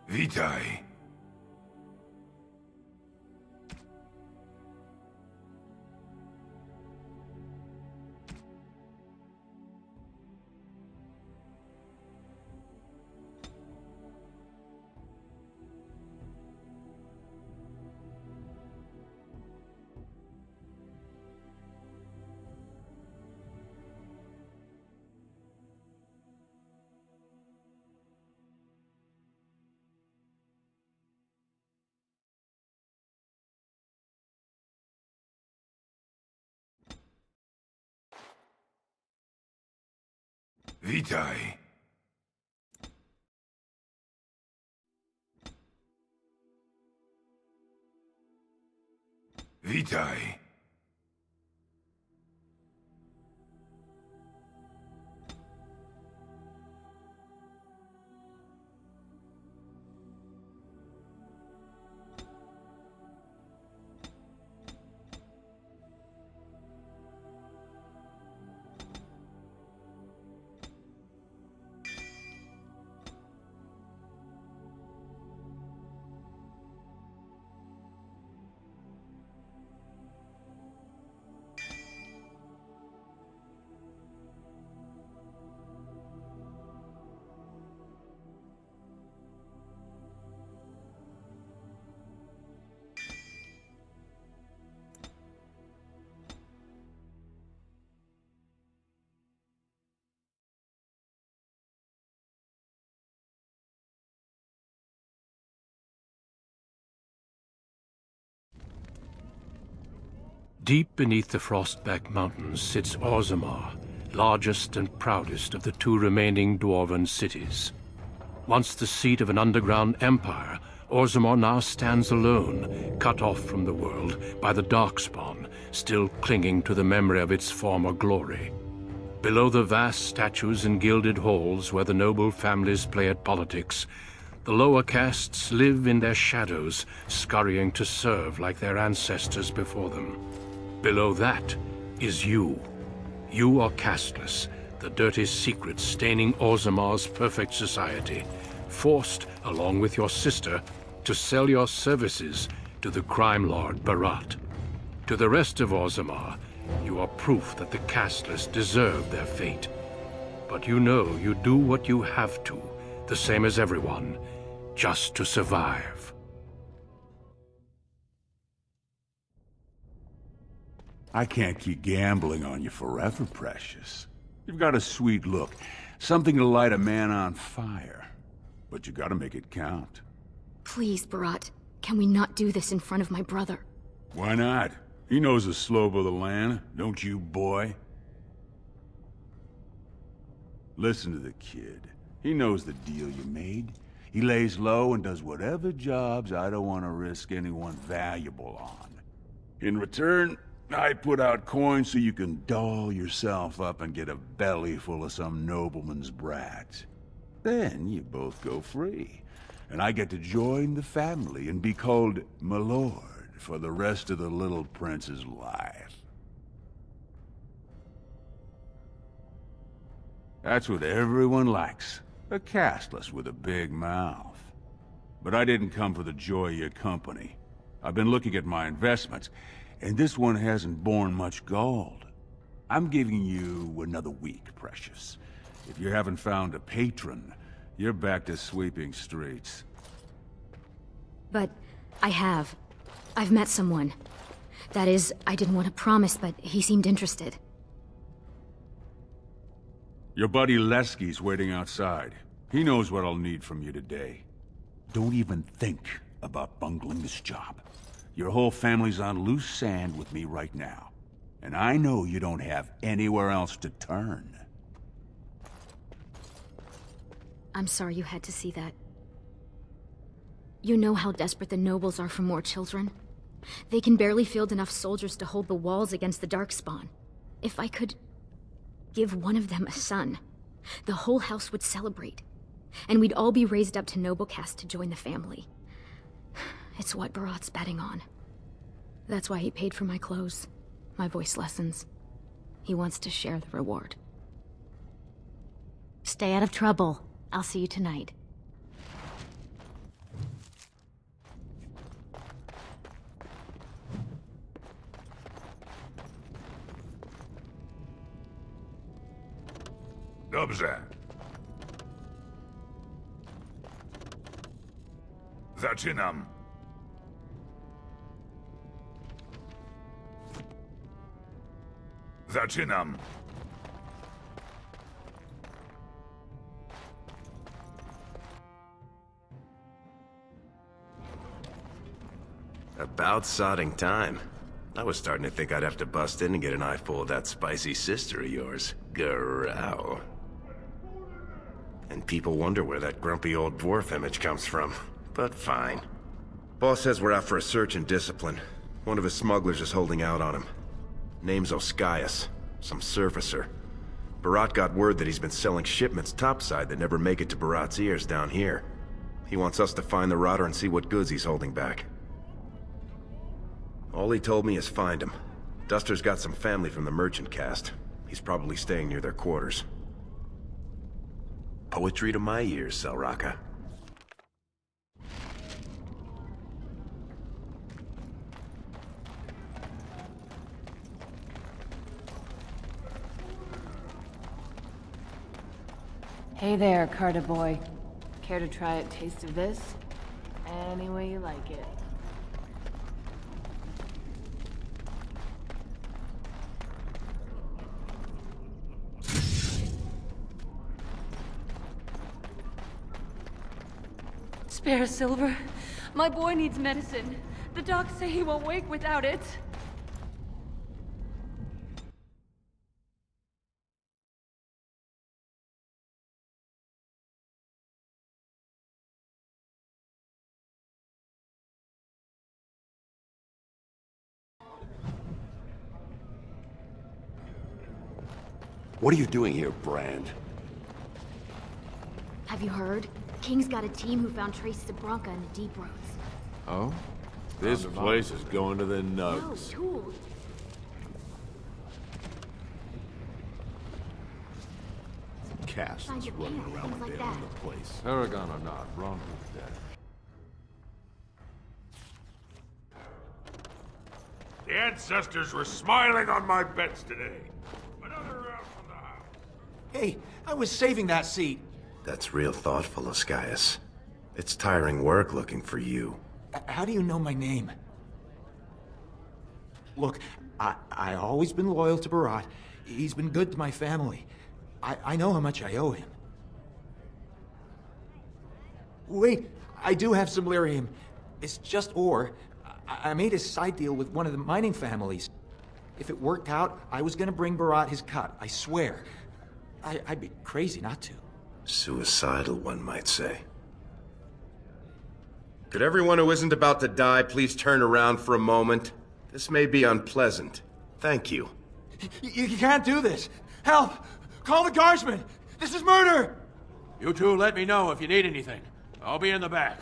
Witaj. Witaj. Witaj. Deep beneath the Frostback Mountains sits Orzammar, largest and proudest of the two remaining dwarven cities. Once the seat of an underground empire, Orzammar now stands alone, cut off from the world by the Darkspawn, still clinging to the memory of its former glory. Below the vast statues and gilded halls where the noble families play at politics, the lower castes live in their shadows, scurrying to serve like their ancestors before them. Below that is you. You are casteless, the dirty secret staining Orzammar's perfect society, forced, along with your sister, to sell your services to the crime lord Barat. To the rest of Orzammar, you are proof that the casteless deserve their fate. But you know you do what you have to, the same as everyone, just to survive. I can't keep gambling on you forever, Precious. You've got a sweet look, something to light a man on fire. But you gotta make it count. Please, Barat. Can we not do this in front of my brother? Why not? He knows the slope of the land, don't you, boy? Listen to the kid. He knows the deal you made. He lays low and does whatever jobs I don't want to risk anyone valuable on. In return, I put out coins so you can doll yourself up and get a belly full of some nobleman's brat. Then you both go free, and I get to join the family and be called my lord for the rest of the little prince's life. That's what everyone likes, a casteless with a big mouth. But I didn't come for the joy of your company. I've been looking at my investments, and this one hasn't borne much gold. I'm giving you another week, Precious. If you haven't found a patron, you're back to sweeping streets. But I have. I've met someone. That is, I didn't want to promise, but he seemed interested. Your buddy Lesky's waiting outside. He knows what I'll need from you today. Don't even think about bungling this job. Your whole family's on loose sand with me right now. And I know you don't have anywhere else to turn. I'm sorry you had to see that. You know how desperate the nobles are for more children? They can barely field enough soldiers to hold the walls against the Darkspawn. If I could give one of them a son, the whole house would celebrate. And we'd all be raised up to noble caste to join the family. It's what Barat's betting on. That's why he paid for my clothes, my voice lessons. He wants to share the reward. Stay out of trouble. I'll see you tonight. Dobrze. Zaczynam. Zaczynam. About sodding time. I was starting to think I'd have to bust in and get an eyeful of that spicy sister of yours, Growl. And people wonder where that grumpy old dwarf image comes from. But fine. Boss says we're out for a search and discipline. One of his smugglers is holding out on him. Name's Oskias, some surfacer. Barat got word that he's been selling shipments topside that never make it to Barat's ears down here. He wants us to find the rotter and see what goods he's holding back. All he told me is find him. Duster's got some family from the merchant caste. He's probably staying near their quarters. Poetry to my ears, Selraka. Hey there, Carter boy. Care to try a taste of this? Any way you like it. Spare Silver. My boy needs medicine. The docs say he won't wake without it. What are you doing here, Brand? Have you heard? King's got a team who found traces of Bronca in the deep roads. Oh? This place is going to the No, nugs. tools. Casts Find your running pants, around things like down that. the place. Paragon or not, wrong with that. The ancestors were smiling on my bets today. Another round from the house. Hey, I was saving that seat. That's real thoughtful, Oskias. It's tiring work looking for you. How do you know my name? Look, I always been loyal to Barat. He's been good to my family. I know how much I owe him. Wait, I do have some lyrium. It's just ore. I made a side deal with one of the mining families. If it worked out, I was gonna bring Barat his cut, I swear. I'd be crazy not to. Suicidal, one might say. Could everyone who isn't about to die please turn around for a moment? This may be unpleasant. Thank you. You can't do this! Help! Call the guardsmen! This is murder! You two let me know if you need anything. I'll be in the back.